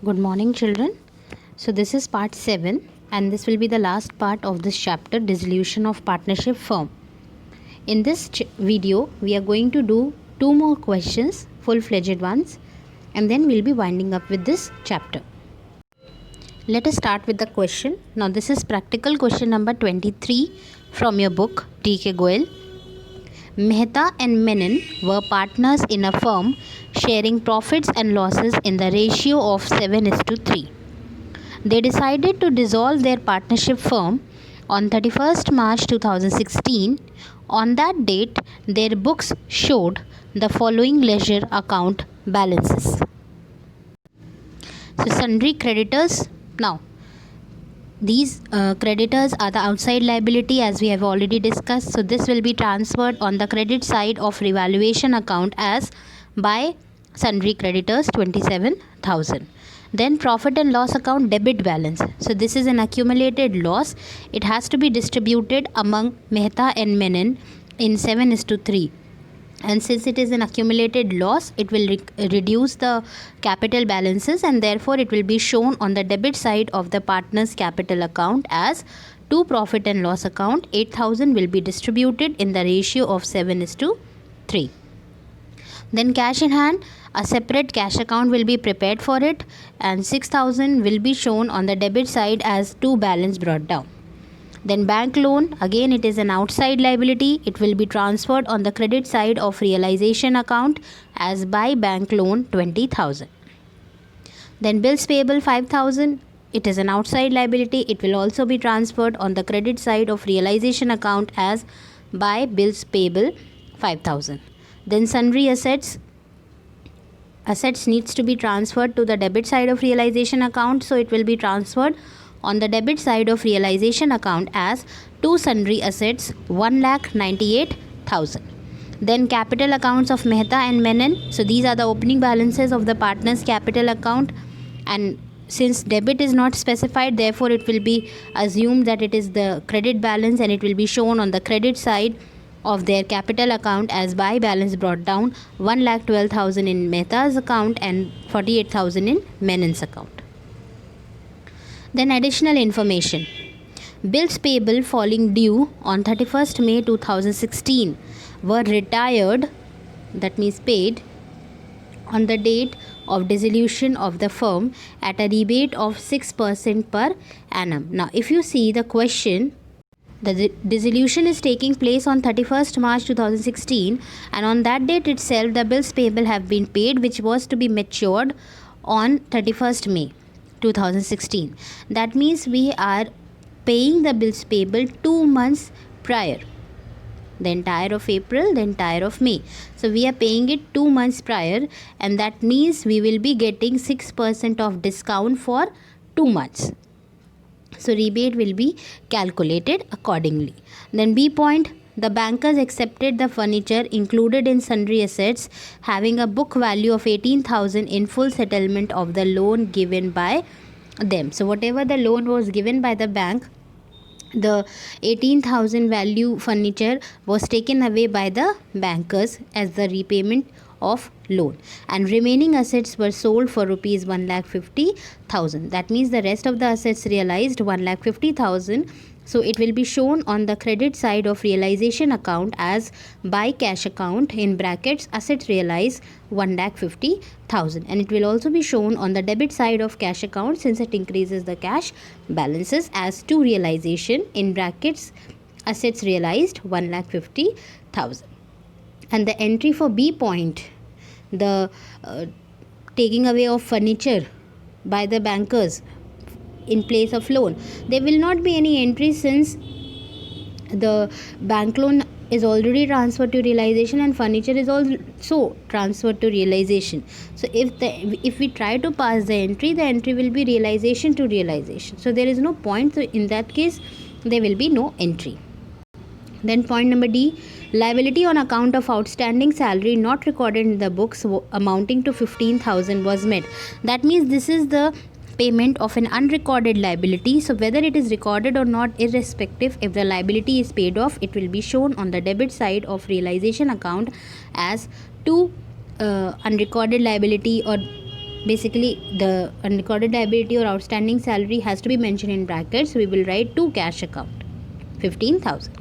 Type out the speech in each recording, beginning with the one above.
Good morning, children. So, this is part 7, and this will be the last part of this chapter, Dissolution of Partnership Firm. In this video, we are going to do 2 more questions, full-fledged ones, and then we'll be winding up with this chapter. Let us start with the question. Now, this is practical question number 23 from your book, D.K. Goel. Mehta and Menon were partners in a firm sharing profits and losses in the ratio of 7:3. They decided to dissolve their partnership firm on 31st March 2016. On that date, their books showed the following ledger account balances. So, sundry creditors. Now, these creditors are the outside liability, as we have already discussed. So this will be transferred on the credit side of revaluation account as by sundry creditors 27,000. Then profit and loss account debit balance. So this is an accumulated loss. It has to be distributed among Mehta and Menon in 7:3. And since it is an accumulated loss, it will reduce the capital balances, and therefore it will be shown on the debit side of the partner's capital account as to profit and loss account. 8,000 will be distributed in the ratio of 7:3. Then cash in hand, a separate cash account will be prepared for it, and 6,000 will be shown on the debit side as to balance brought down. Then bank loan, again it is an outside liability. It will be transferred on the credit side of realization account as by bank loan 20,000. Then bills payable 5,000. It is an outside liability. It will also be transferred on the credit side of realization account as by bills payable 5,000. Then sundry assets. Assets needs to be transferred to the debit side of realization account. So it will be transferred on the debit side of realization account as two sundry assets 1,98,000. Then capital accounts of Mehta and Menon. So these are the opening balances of the partner's capital account, and since debit is not specified, therefore it will be assumed that it is the credit balance, and it will be shown on the credit side of their capital account as by balance brought down 1,12,000 in Mehta's account and 48,000 in Menon's account. Then additional information. Bills payable falling due on 31st May 2016 were retired, that means paid, on the date of dissolution of the firm at a rebate of 6% per annum. Now, if you see the question, the dissolution is taking place on 31st March 2016, and on that date itself the bills payable have been paid, which was to be matured on 31st May 2016. That means we are paying the bills payable 2 months prior, the entire of April, the entire of May. So we are paying it 2 months prior, and that means we will be getting 6% of discount for 2 months. So rebate will be calculated accordingly. Then B point, the bankers accepted the furniture included in sundry assets having a book value of 18,000 in full settlement of the loan given by them. So whatever the loan was given by the bank, the 18,000 value furniture was taken away by the bankers as the repayment of loan, and remaining assets were sold for rupees 1,50,000. That means the rest of the assets realized 1,50,000. So it will be shown on the credit side of realization account as by cash account in brackets assets realized 1,50,000, and it will also be shown on the debit side of cash account since it increases the cash balances as to realization in brackets assets realized 1,50,000. And the entry for B point, the taking away of furniture by the bankers in place of loan, there will not be any entry since the bank loan is already transferred to realization and furniture is also transferred to realization. So if we try to pass the entry will be realization to realization. So there is no point. So in that case there will be no entry. Then point number D, liability on account of outstanding salary not recorded in the books amounting to 15,000 was met. That means this is the payment of an unrecorded liability. So whether it is recorded or not, irrespective, if the liability is paid off, it will be shown on the debit side of realization account as to unrecorded liability or basically the unrecorded liability or outstanding salary has to be mentioned in brackets. We will write to cash account 15,000.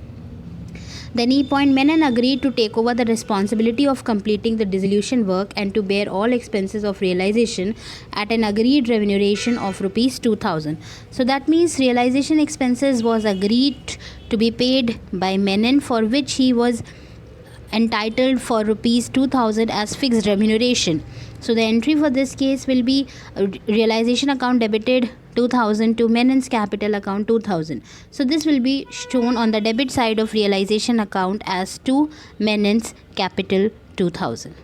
Then E. Menon agreed to take over the responsibility of completing the dissolution work and to bear all expenses of realization at an agreed remuneration of rupees 2,000. So that means realization expenses was agreed to be paid by Menon, for which he was entitled for rupees 2,000 as fixed remuneration. So the entry for this case will be realization account debited 2,000 to Menon's capital account 2,000. So this will be shown on the debit side of realization account as to Menon's capital 2,000.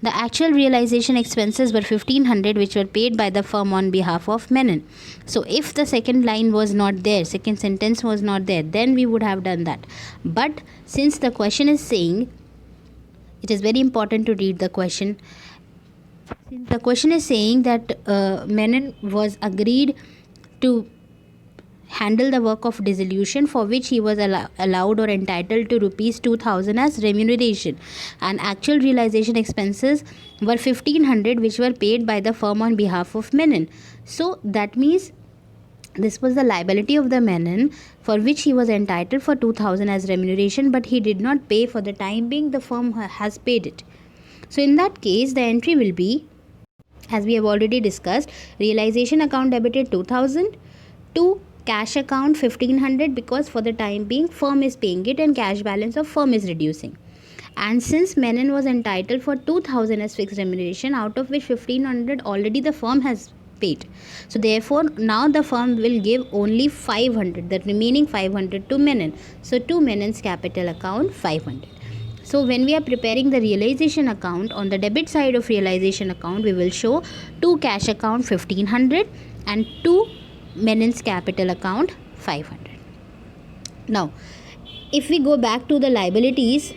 The actual realization expenses were 1,500, which were paid by the firm on behalf of Menon. So if the second line was not there, second sentence was not there, then we would have done that. But since the question is saying, it is very important to read the question. Since the question is saying that Menon was agreed to handle the work of dissolution, for which he was allowed or entitled to rupees 2,000 as remuneration, and actual realization expenses were 1,500, which were paid by the firm on behalf of Menon. So that means this was the liability of the Menon, for which he was entitled for 2,000 as remuneration, but he did not pay. For the time being, the firm has paid it. So in that case, the entry will be, as we have already discussed, realization account debited 2,000 to cash account 1,500, because for the time being firm is paying it and cash balance of firm is reducing. And since Menon was entitled for 2,000 as fixed remuneration, out of which 1,500 already the firm has paid. So therefore now the firm will give only 500, the remaining 500 to Menon. So to Menon's capital account 500. So when we are preparing the realization account, on the debit side of realization account, we will show to cash account 1,500 and to Menon's capital account 500. Now, if we go back to the liabilities,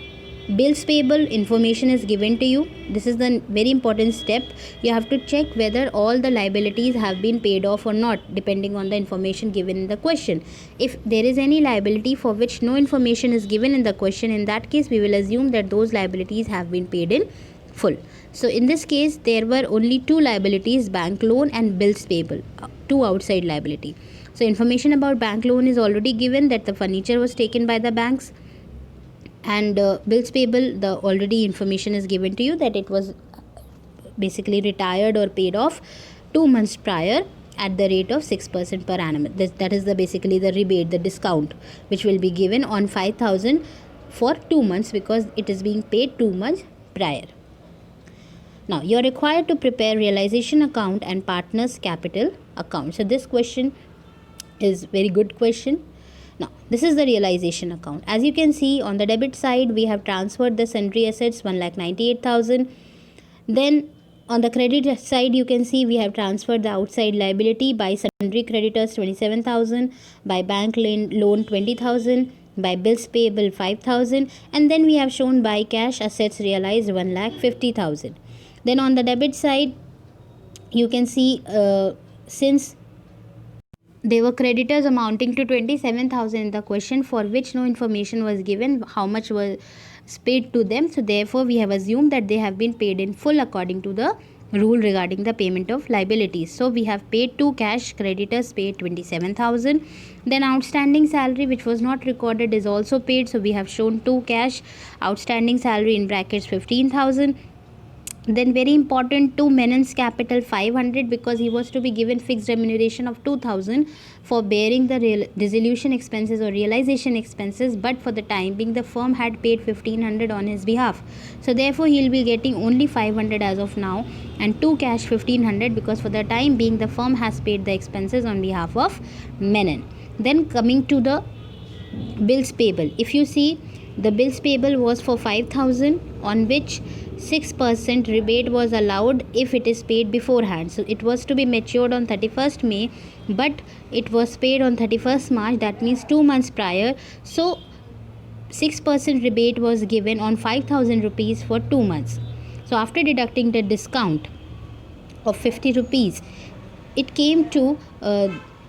bills payable information is given to you. This is the very important step. You have to check whether all the liabilities have been paid off or not, depending on the information given in the question. If there is any liability for which no information is given in the question, in that case we will assume that those liabilities have been paid in full. So in this case there were only two liabilities, bank loan and bills payable, two outside liability. So information about bank loan is already given, that the furniture was taken by the banks, and bills payable, the already information is given to you that it was basically retired or paid off 2 months prior at the rate of 6% per annum. That is the basically the rebate, the discount, which will be given on 5,000 for 2 months, because it is being paid 2 months prior. Now you are required to prepare realization account and partners capital account. So this question is very good question. Now this is the realization account. As you can see, on the debit side we have transferred the sundry assets 1,98,000. Then on the credit side you can see we have transferred the outside liability by sundry creditors 27,000, by bank loan 20,000, by bills payable 5,000, and then we have shown by cash assets realized 1,50,000. Then on the debit side you can see since there were creditors amounting to 27,000 in the question, for which no information was given how much was paid to them. So therefore we have assumed that they have been paid in full according to the rule regarding the payment of liabilities. So we have paid to cash creditors, paid 27,000. Then outstanding salary which was not recorded is also paid. So we have shown to cash outstanding salary in brackets 15,000. Then very important, to Menon's capital 500, because he was to be given fixed remuneration of 2,000 for bearing the dissolution expenses or realization expenses, but for the time being the firm had paid 1,500 on his behalf. So therefore he will be getting only 500 as of now, and to cash 1,500, because for the time being the firm has paid the expenses on behalf of Menon. Then coming to the bills payable, if you see, the bills payable was for 5,000, on which 6% rebate was allowed if it is paid beforehand. So it was to be matured on 31st May, but it was paid on 31st March, that means 2 months prior. So 6% rebate was given on 5,000 rupees for 2 months. So after deducting the discount of 50 rupees, it came to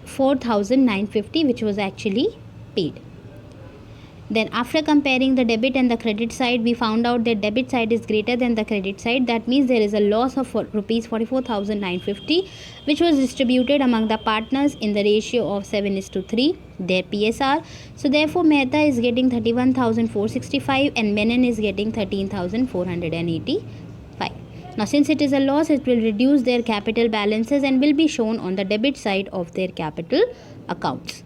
4,950, which was actually paid. Then after comparing the debit and the credit side, we found out that debit side is greater than the credit side. That means there is a loss of rupees 44,950, which was distributed among the partners in the ratio of 7:3, their PSR. So therefore Mehta is getting 31,465 and Menon is getting 13,485. Now since it is a loss, it will reduce their capital balances and will be shown on the debit side of their capital accounts.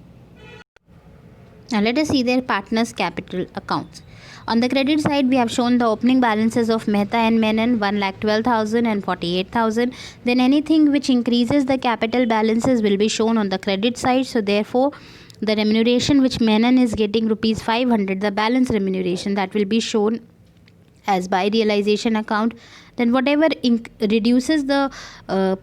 Now let us see their partners' capital accounts. On the credit side, we have shown the opening balances of Mehta and Menon, 1,12,000 and 48,000. Then anything which increases the capital balances will be shown on the credit side. So therefore, the remuneration which Menon is getting rupees 500, the balance remuneration, that will be shown as by realization account. Then whatever reduces the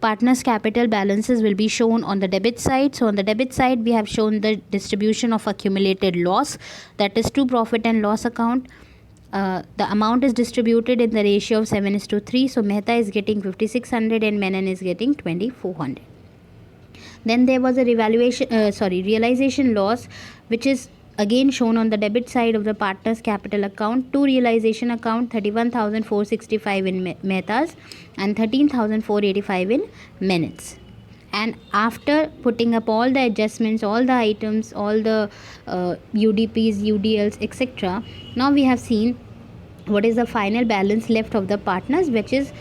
partners capital balances will be shown on the debit side. So on the debit side, we have shown the distribution of accumulated loss, that is to profit and loss account. The amount is distributed in the ratio of 7:3. So Mehta is getting 5,600 and Menon is getting 2,400. Then there was a realization loss, which is again shown on the debit side of the partners capital account. To realization account, 31,465 in Mehta's and 13,485 in Menon's. And after putting up all the adjustments, all the items, all the UDPs, UDLs, etc., now we have seen what is the final balance left of the partners which is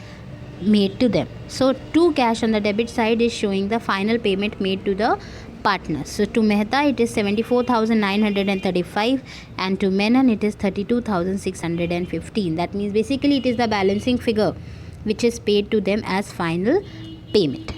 made to them. So to cash on the debit side is showing the final payment made to the partners. So to Mehta it is 74,935 and to Menon it is 32,615. That means basically it is the balancing figure which is paid to them as final payment.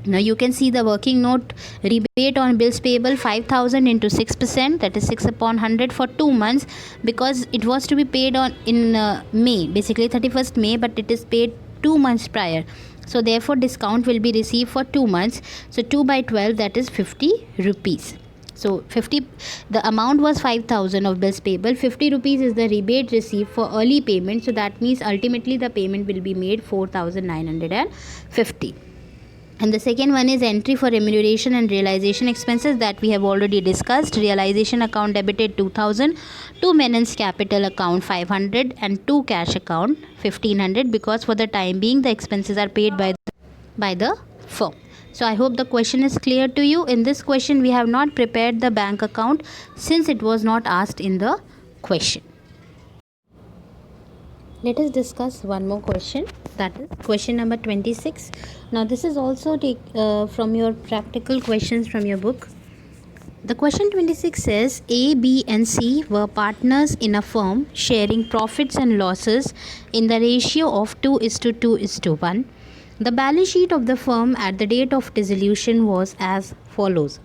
Now you can see the working note rebate on bills payable 5,000 into 6%, that is 6 upon 100 for 2 months, because it was to be paid on in May, basically 31st May, but it is paid 2 months prior. So therefore discount will be received for 2 months. So 2 by 12, that is 50 rupees. So 50, the amount was 5,000 of bills payable. 50 rupees is the rebate received for early payment. So that means ultimately the payment will be made 4,950. And the second one is entry for remuneration and realization expenses, that we have already discussed. Realization account debited 2,000, to Menon's capital account 500 and to cash account 1,500, because for the time being the expenses are paid by the firm. So I hope the question is clear to you. In this question we have not prepared the bank account since it was not asked in the question. Let us discuss one more question, that is question number 26. Now this is also from your practical questions from your book. The question 26 says A, B and C were partners in a firm sharing profits and losses in the ratio of 2:2:1. The balance sheet of the firm at the date of dissolution was as follows.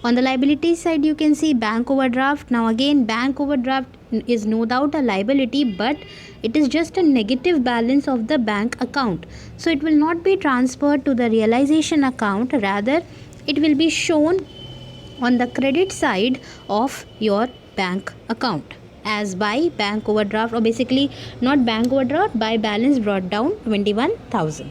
On the liability side, you can see bank overdraft. Now again, bank overdraft is no doubt a liability, but it is just a negative balance of the bank account. So it will not be transferred to the realization account. Rather, it will be shown on the credit side of your bank account as by bank overdraft, or basically not bank overdraft, by balance brought down 21,000.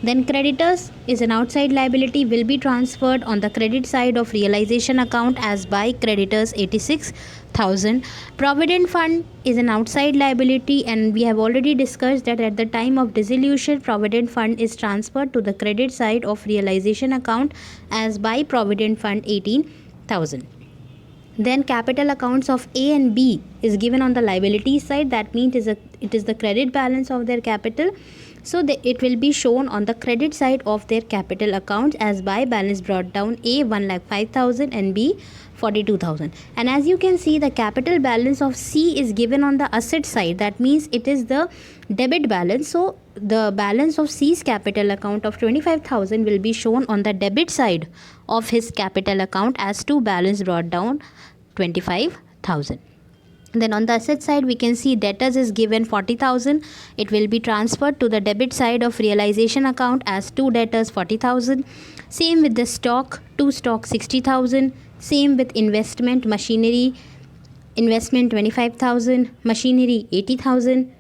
Then creditors is an outside liability, will be transferred on the credit side of realization account as by creditors 86,000. Provident fund is an outside liability, and we have already discussed that at the time of dissolution, provident fund is transferred to the credit side of realization account as by provident fund 18,000. Then capital accounts of A and B is given on the liability side. That means it is the credit balance of their capital. So it will be shown on the credit side of their capital accounts as by balance brought down, A 1,05,000 and B 42,000. And as you can see, the capital balance of C is given on the asset side. That means it is the debit balance. So the balance of C's capital account of 25,000 will be shown on the debit side of his capital account as to balance brought down 25,000. Then on the asset side, we can see debtors is given 40,000. It will be transferred to the debit side of realization account as to debtors 40,000. Same with the stock, to stock 60,000. Same with investment, machinery, investment 25,000, machinery 80,000.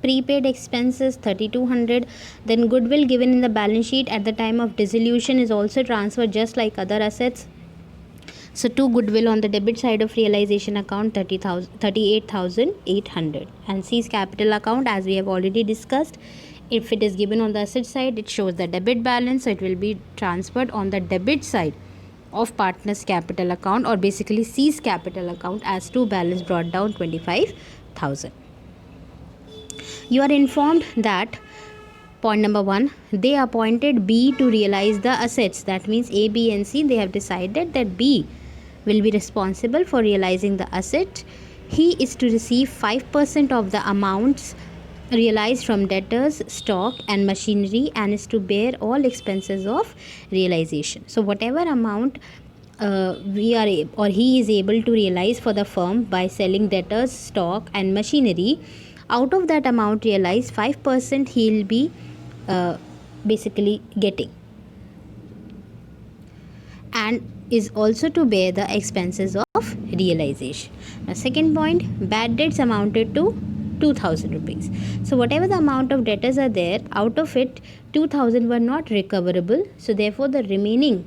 Prepaid expenses 3,200. Then goodwill given in the balance sheet at the time of dissolution is also transferred just like other assets. So 2 goodwill on the debit side of realization account 38,800, and C's capital account, as we have already discussed, if it is given on the asset side, it shows the debit balance, so it will be transferred on the debit side of partner's capital account, or basically C's capital account, as to balance brought down 25,000. You are informed that point number 1, they appointed B to realize the assets. That means A, B and C, they have decided that B will be responsible for realizing the asset. He is to receive 5% of the amounts realized from debtors, stock and machinery, and is to bear all expenses of realization. So whatever amount he is able to realize for the firm by selling debtors, stock and machinery, out of that amount realized, 5% he will be basically getting, and is also to bear the expenses of realization. Now second point, bad debts amounted to 2,000 rupees. So whatever the amount of debtors are there, out of it 2,000 were not recoverable, so therefore the remaining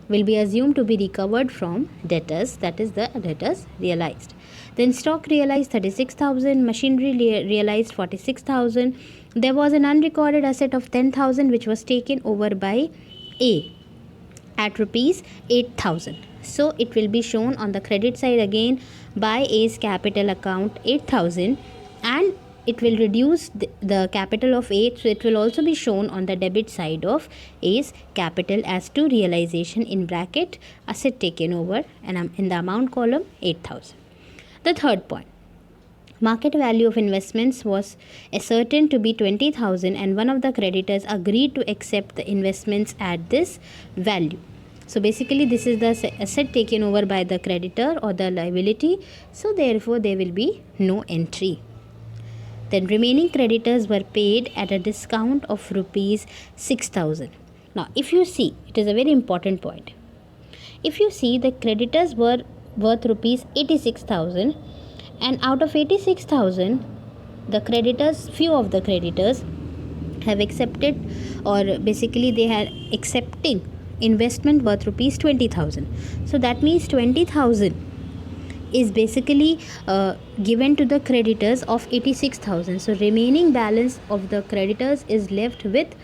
will be assumed to be recovered from debtors, that is the debtors realized. Then stock realized 36,000, machinery realized 46,000. There was an unrecorded asset of 10,000 which was taken over by A at rupees 8,000. So it will be shown on the credit side again by A's capital account 8,000, and it will reduce the capital of A, so it will also be shown on the debit side of A's capital as to realization in bracket asset taken over, and in the amount column 8,000. The third point, market value of investments was ascertained to be 20,000, and one of the creditors agreed to accept the investments at this value. So basically this is the asset taken over by the creditor or the liability, so therefore there will be no entry. Then remaining creditors were paid at a discount of rupees 6,000. Now if you see, it is a very important point. If you see, the creditors were worth rupees 86,000, and out of 86,000 the creditors, few of the creditors have accepted, or basically they are accepting investment worth rupees 20,000. So that means 20,000 is basically given to the creditors of 86,000. So remaining balance of the creditors is left with,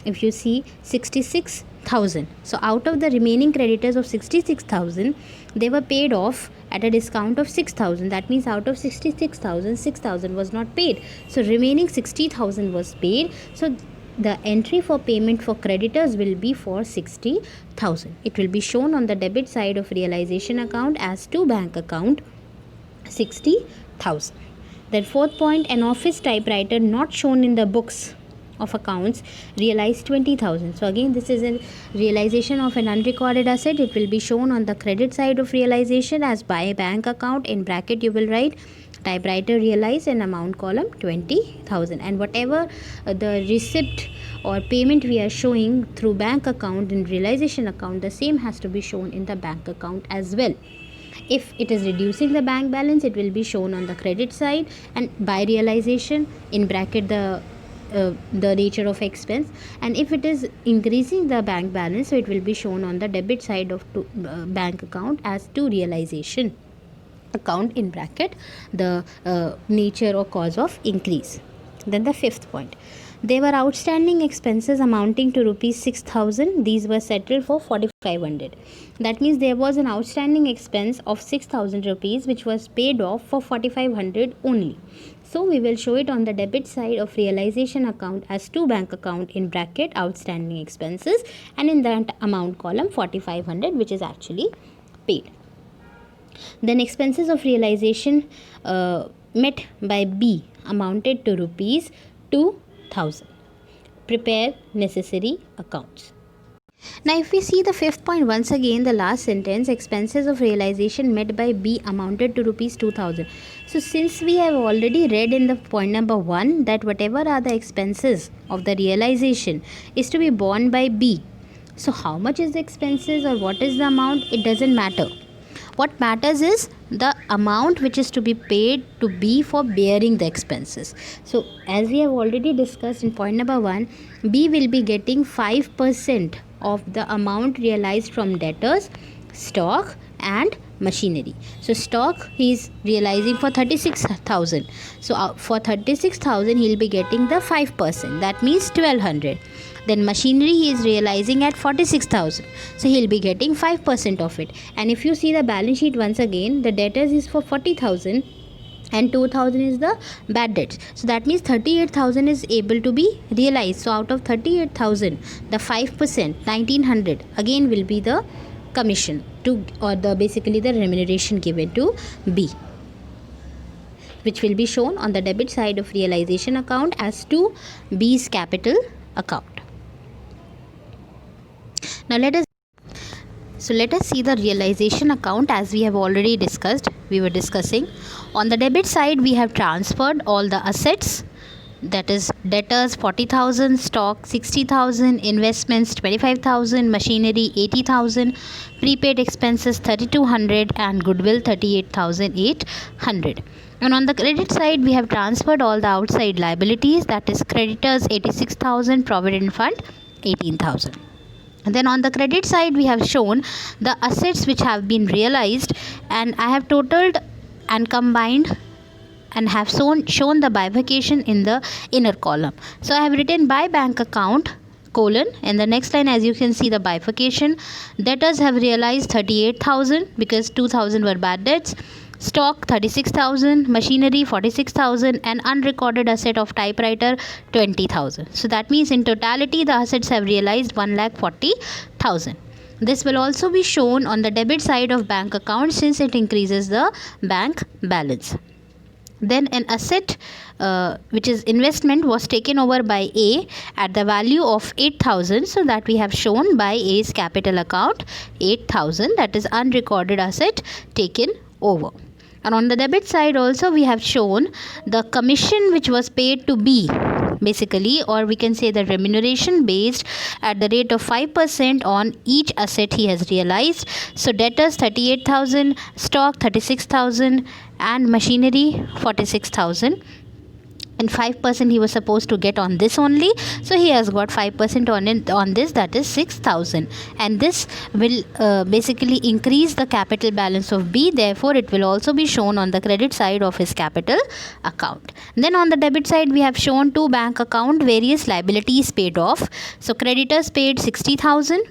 if you see, 66,000. So out of the remaining creditors of 66,000, they were paid off at a discount of 6,000. That means out of 66,000, 6,000 was not paid. So remaining 60,000 was paid. So the entry for payment for creditors will be for 60,000. It will be shown on the debit side of realization account as to bank account 60,000. Then fourth point, an office typewriter not shown in the books of accounts realized 20,000. So again, this is a realization of an unrecorded asset. It will be shown on the credit side of realization as by bank account. In bracket you will write typewriter realized in amount column 20,000, and whatever the receipt or payment we are showing through bank account and realization account, the same has to be shown in the bank account as well. If it is reducing the bank balance, it will be shown on the credit side, and by realization in bracket the nature of expense, and if it is increasing the bank balance, so it will be shown on the debit side of bank account as to realization account, in bracket the nature or cause of increase. Then the fifth point, there were outstanding expenses amounting to rupees 6,000. These were settled for 4,500. That means there was an outstanding expense of 6,000 rupees which was paid off for 4,500 only. So we will show it on the debit side of realization account as to bank account, in bracket outstanding expenses, and in that amount column 4,500 which is actually paid. Then expenses of realization met by B amounted to rupees 2,000. Prepare necessary accounts. Now if we see the fifth point, once again the last sentence, expenses of realization met by B amounted to rupees 2,000. So since we have already read in the point number 1 that whatever are the expenses of the realization is to be borne by B, so how much is the expenses or what is the amount, it doesn't matter. What matters is the amount which is to be paid to B for bearing the expenses. So as we have already discussed in point number 1, B will be getting 5% of the amount realized from debtors, stock and machinery. So stock he is realizing for 36,000. So for 36,000 he will be getting the 5%, that means 1200. Then machinery he is realizing at 46,000, so he will be getting 5% of it. And if you see the balance sheet once again, the debtors is for 40,000 and 2,000 is the bad debts. So that means 38,000 is able to be realized. So out of 38,000, the 5%, 1,900 again will be the commission to, or the basically the remuneration given to B, which will be shown on the debit side of realization account as to B's capital account. Now let us see the realization account as we have already discussed. We were discussing on the debit side we have transferred all the assets, that is debtors 40,000, stock 60,000, investments 25,000, machinery 80,000, prepaid expenses 3,200 and goodwill 38,800. And on the credit side we have transferred all the outside liabilities, that is creditors 86,000, provident fund 18,000. And then on the credit side we have shown the assets which have been realized, and I have totaled and combined and have shown the bifurcation in the inner column. So I have written by bank account colon, in the next line as you can see the bifurcation. Debtors have realized 38,000 because 2,000 were bad debts, stock 36,000, machinery 46,000 and unrecorded asset of typewriter 20,000. So that means in totality the assets have realized 1,40,000. This will also be shown on the debit side of bank account since it increases the bank balance. Then an asset which is investment was taken over by A at the value of 8,000, so that we have shown by A's capital account 8,000, that is unrecorded asset taken over. And on the debit side also we have shown the commission which was paid to B basically, or we can say the remuneration based at the rate of 5% on each asset he has realized. So debtors 38,000, stock 36,000 and machinery 46,000. And 5% he was supposed to get on this only, so he has got 5% on this, that is 6,000, and this will basically increase the capital balance of B, therefore it will also be shown on the credit side of his capital account. Then on the debit side we have shown to bank account various liabilities paid off. So creditors paid 60,000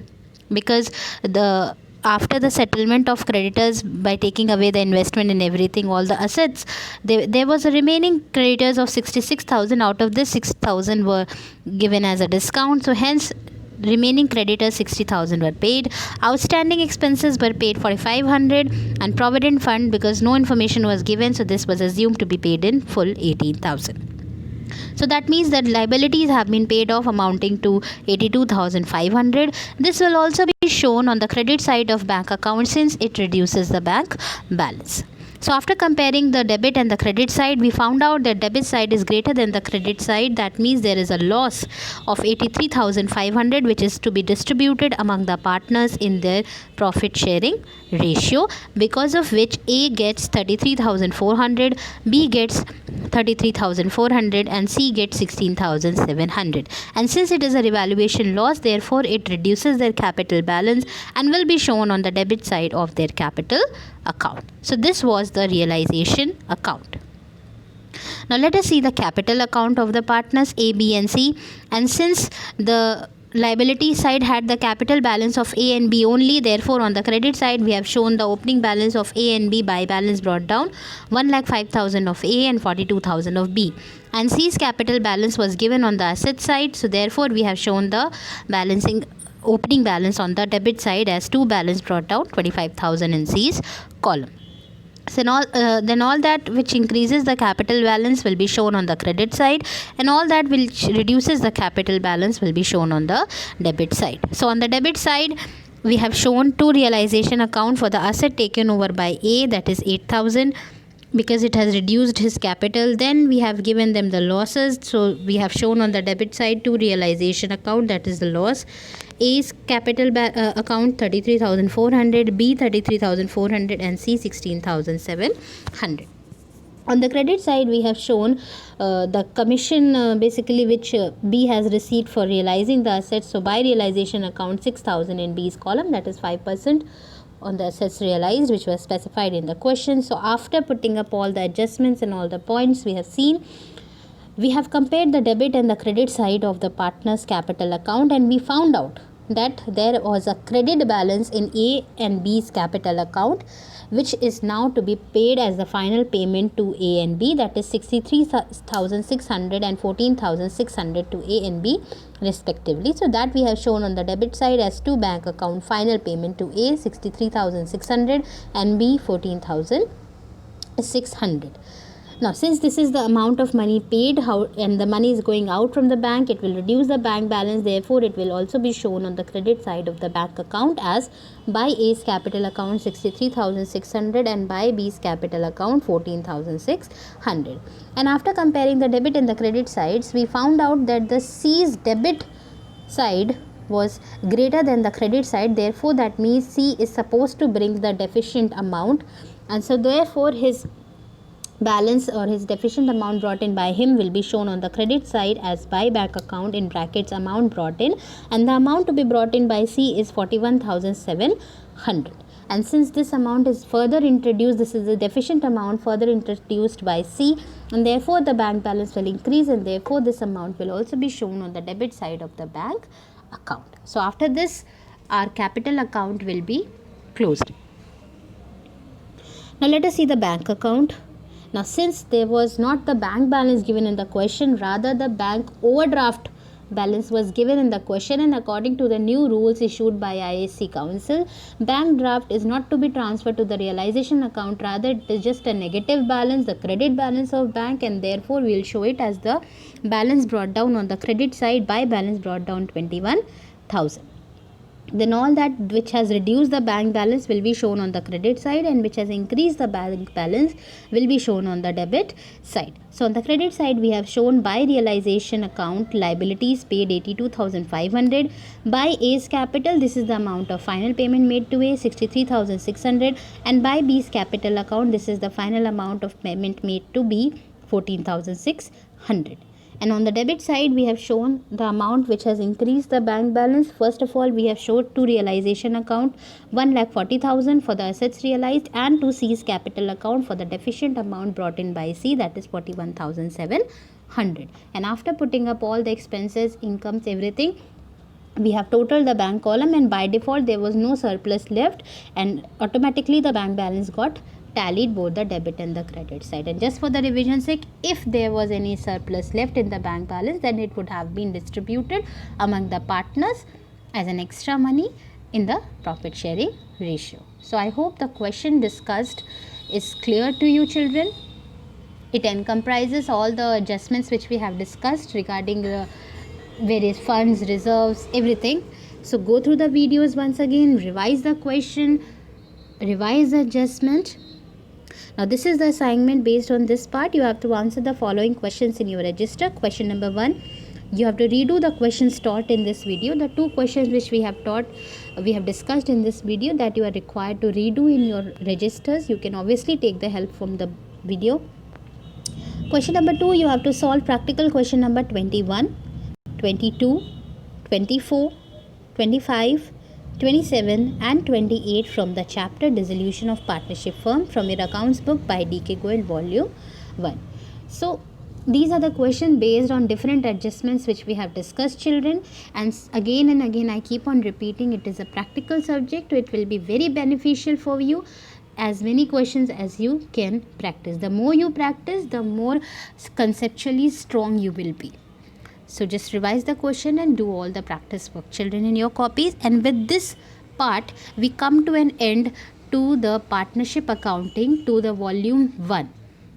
because after the settlement of creditors by taking away the investment and everything, all the assets, there was a remaining creditors of 66,000. Out of this 6,000 were given as a discount, so hence remaining creditors 60,000 were paid. Outstanding expenses were paid 4,500 and provident fund, because no information was given, so this was assumed to be paid in full 18,000. So that means that liabilities have been paid off amounting to 82,500. This will also be shown on the credit side of bank account since it reduces the bank balance. So after comparing the debit and the credit side, we found out that debit side is greater than the credit side. That means there is a loss of 83,500 which is to be distributed among the partners in their profit sharing ratio, because of which A gets 33,400, B gets 33,400 and C gets 16,700. And since it is a revaluation loss, therefore it reduces their capital balance and will be shown on the debit side of their capital account. So this was the realization account. Now let us see the capital account of the partners A, B and C. And since the liability side had the capital balance of A and B only, therefore on the credit side we have shown the opening balance of A and B by balance brought down, 1,05,000 of A and 42,000 of B. And C's capital balance was given on the asset side, so therefore we have shown the opening balance on the debit side as 2 balance brought down, 25,000 in C's column. So then all that which increases the capital balance will be shown on the credit side, and all that which reduces the capital balance will be shown on the debit side. So on the debit side we have shown 2 realization account for the asset taken over by A, that is 8,000, because it has reduced his capital. Then we have given them the losses, so we have shown on the debit side 2 realization account, that is the loss. A's capital account 33,400, B 33,400 and C 16,700. On the credit side we have shown the commission basically which B has received for realizing the assets. So by realization account 6,000 in B's column, that is 5% on the assets realized, which was specified in the question. So after putting up all the adjustments and all the points we have seen, we have compared the debit and the credit side of the partner's capital account, and we found out that there was a credit balance in A and B's capital account, which is now to be paid as the final payment to A and B, that is 63,600 and 14,600 to A and B respectively. So that we have shown on the debit side as to bank account final payment to A 63,600 and B 14,600. Now, since this is the amount of money paid and the money is going out from the bank, it will reduce the bank balance. Therefore, it will also be shown on the credit side of the bank account as by A's capital account 63,600 and by B's capital account 14,600. And after comparing the debit and the credit sides, we found out that the C's debit side was greater than the credit side. Therefore, that means C is supposed to bring the deficient amount, and so therefore his balance or his deficient amount brought in by him will be shown on the credit side as by bank account in brackets amount brought in, and the amount to be brought in by C is 41,700. And since this amount is further introduced, this is the deficient amount further introduced by C, and therefore the bank balance will increase, and therefore this amount will also be shown on the debit side of the bank account. So after this, our capital account will be closed. Now let us see the bank account. Now, since there was not the bank balance given in the question, rather the bank overdraft balance was given in the question, and according to the new rules issued by IAC Council, bank draft is not to be transferred to the realization account, rather it is just a negative balance, the credit balance of bank, and therefore we will show it as the balance brought down on the credit side by balance brought down 21,000. Then all that which has reduced the bank balance will be shown on the credit side, and which has increased the bank balance will be shown on the debit side. So on the credit side, we have shown by realization account liabilities paid 82,500. By A's capital, this is the amount of final payment made to A 63,600, and by B's capital account, this is the final amount of payment made to B 14,600. And on the debit side, we have shown the amount which has increased the bank balance. First of all, we have showed to realization account 1,40,000 for the assets realized, and to C's capital account for the deficient amount brought in by C, that is 41,700. And after putting up all the expenses, incomes, everything, we have totaled the bank column, and by default there was no surplus left, and automatically the bank balance got tallied both the debit and the credit side. And just for the revision sake, if there was any surplus left in the bank balance, then it would have been distributed among the partners as an extra money in the profit sharing ratio. So I hope the question discussed is clear to you, children. It comprises all the adjustments which we have discussed regarding the various funds, reserves, everything. So go through the videos once again, revise the question, revise the adjustment. Now this is the assignment. Based on this part, you have to answer the following questions in your register. Question number 1, you have to redo the questions taught in this video. The 2 questions which we have discussed in this video, that you are required to redo in your registers. You can obviously take the help from the video. Question number 2, you have to solve practical question number 21, 22, 24, 25, 27 and 28 from the chapter Dissolution of Partnership Firm from your accounts book by D.K. Goyal, volume 1. So these are the questions based on different adjustments which we have discussed, children, and again I keep on repeating, it is a practical subject. It will be very beneficial for you. As many questions as you can practice. The more you practice, the more conceptually strong you will be. So just revise the question and do all the practice work, children, in your copies. And with this part, we come to an end to the partnership accounting, to the volume 1.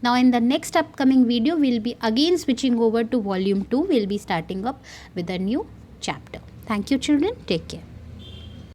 Now in the next upcoming video, we'll be again switching over to volume 2. We'll be starting up with a new chapter. Thank you, children. Take care.